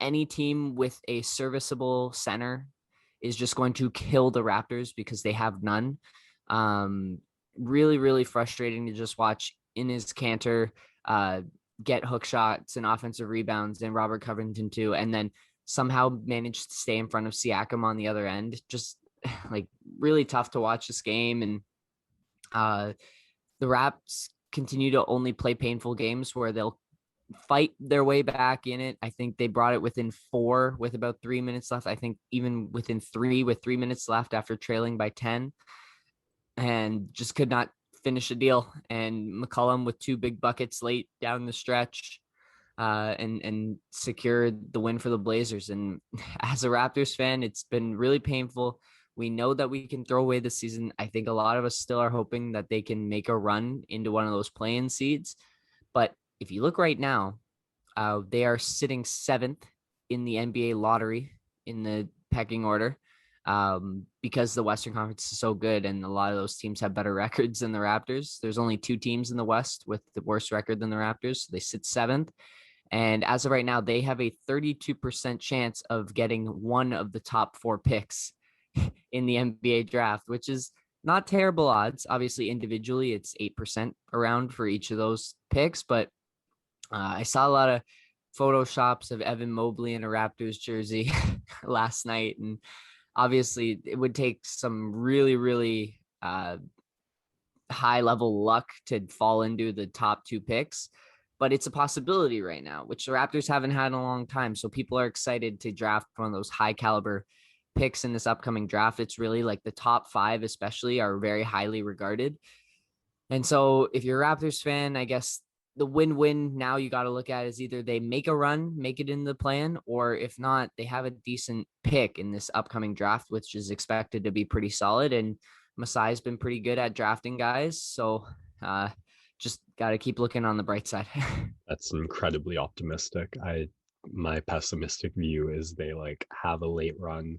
any team with a serviceable center is just going to kill the Raptors because they have none. Really, really frustrating to just watch Enes Kanter get hook shots and offensive rebounds, and Robert Covington too, and then somehow managed to stay in front of Siakam on the other end. Just like really tough to watch this game. And the Raps continue to only play painful games where they'll fight their way back in it. I think they brought it within 4 with about 3 minutes left. I think even within 3 with 3 minutes left after trailing by 10, and just could not finish the deal. And McCollum with 2 big buckets late down the stretch and secured the win for the Blazers. And as a Raptors fan, it's been really painful. We know that we can throw away the season. I think a lot of us still are hoping that they can make a run into one of those play-in seeds. But if you look right now, they are sitting 7th in the NBA lottery in the pecking order because the Western Conference is so good and a lot of those teams have better records than the Raptors. There's only 2 teams in the West with the worse record than the Raptors. So they sit 7th. And as of right now, they have a 32% chance of getting one of the top 4 picks in the NBA draft, which is not terrible odds. Obviously, individually, it's 8% around for each of those picks. But I saw a lot of photoshops of Evan Mobley in a Raptors jersey last night. And obviously, it would take some really, really high level luck to fall into the top 2 picks. But it's a possibility right now, which the Raptors haven't had in a long time. So people are excited to draft one of those high caliber picks in this upcoming draft. It's really like the top 5 especially are very highly regarded. And so if you're a Raptors fan, I guess the win-win now you got to look at is either they make a run, make it in the plan, or if not, they have a decent pick in this upcoming draft, which is expected to be pretty solid. And Masai's been pretty good at drafting guys. So just got to keep looking on the bright side. That's incredibly optimistic. My pessimistic view is they like have a late run,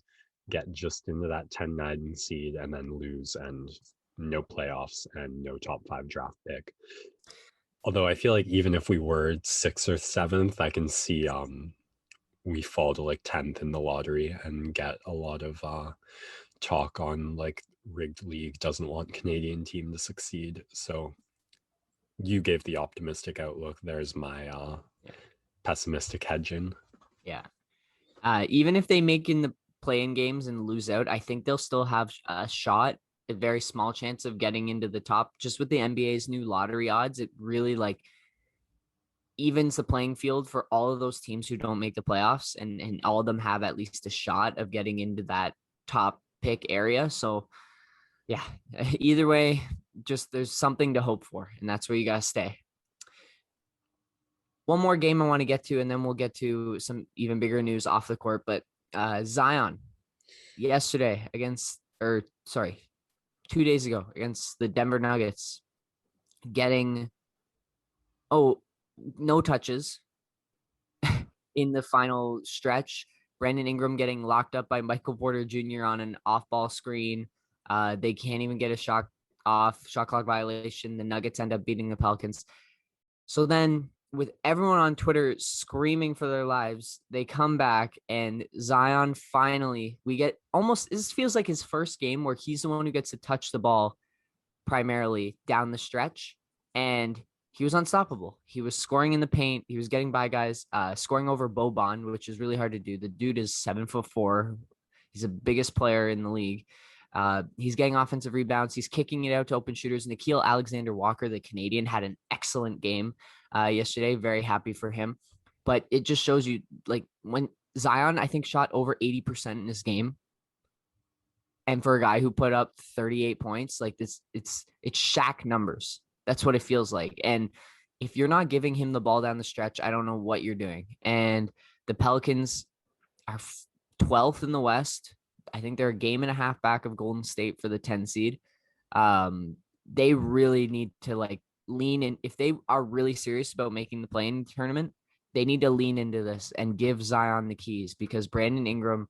get just into that 10-9 seed, and then lose, and no playoffs and no top 5 draft pick. Although I feel like even if we were 6th or 7th, I can see we fall to like 10th in the lottery and get a lot of talk on like rigged league doesn't want Canadian team to succeed. So you gave the optimistic outlook. There's my pessimistic hedging. Yeah. Even if they make in the play-in games and lose out, I think they'll still have a shot, a very small chance of getting into the top. Just with the NBA's new lottery odds, it really like evens the playing field for all of those teams who don't make the playoffs, and all of them have at least a shot of getting into that top pick area. So yeah, either way, just there's something to hope for, and that's where you gotta stay. One more game I want to get to, and then we'll get to some even bigger news off the court. But Zion yesterday 2 days ago against the Denver Nuggets, getting no touches in the final stretch. Brandon Ingram getting locked up by Michael Porter Jr. on an off-ball screen. They can't even get a shot clock violation. The Nuggets end up beating the Pelicans. So then, with everyone on Twitter screaming for their lives, they come back, and Zion finally, this feels like his first game where he's the one who gets to touch the ball primarily down the stretch, and he was unstoppable. He was scoring in the paint. He was getting by guys, scoring over Boban, which is really hard to do. The dude is 7'4". He's the biggest player in the league. He's getting offensive rebounds. He's kicking it out to open shooters. Nickeil Alexander-Walker, the Canadian, had an excellent game yesterday. Very happy for him. But it just shows you, like, when Zion, I think, shot over 80% in this game. And for a guy who put up 38 points, like this, it's Shaq numbers. That's what it feels like. And if you're not giving him the ball down the stretch, I don't know what you're doing. And the Pelicans are 12th in the West. I think they're a game and a half back of Golden State for the 10 seed. They really need to like lean in. If they are really serious about making the play-in tournament, they need to lean into this and give Zion the keys, because Brandon Ingram,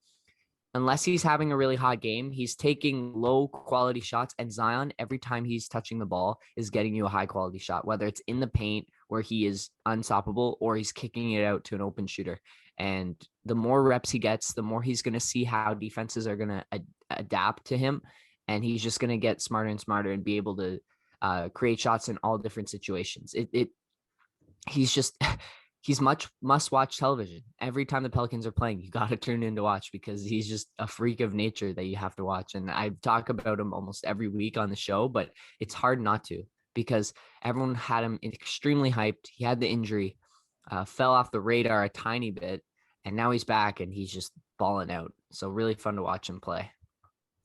unless he's having a really hot game, he's taking low quality shots, and Zion, every time he's touching the ball, is getting you a high quality shot, whether it's in the paint where he is unstoppable or he's kicking it out to an open shooter. And the more reps he gets, the more he's going to see how defenses are going to adapt to him. And he's just going to get smarter and smarter and be able to create shots in all different situations. He's just he's must watch television. Every time the Pelicans are playing, you got to turn in to watch, because he's just a freak of nature that you have to watch. And I talk about him almost every week on the show, but it's hard not to, because everyone had him extremely hyped. He had the injury, fell off the radar a tiny bit, and now he's back and he's just balling out. So really fun to watch him play.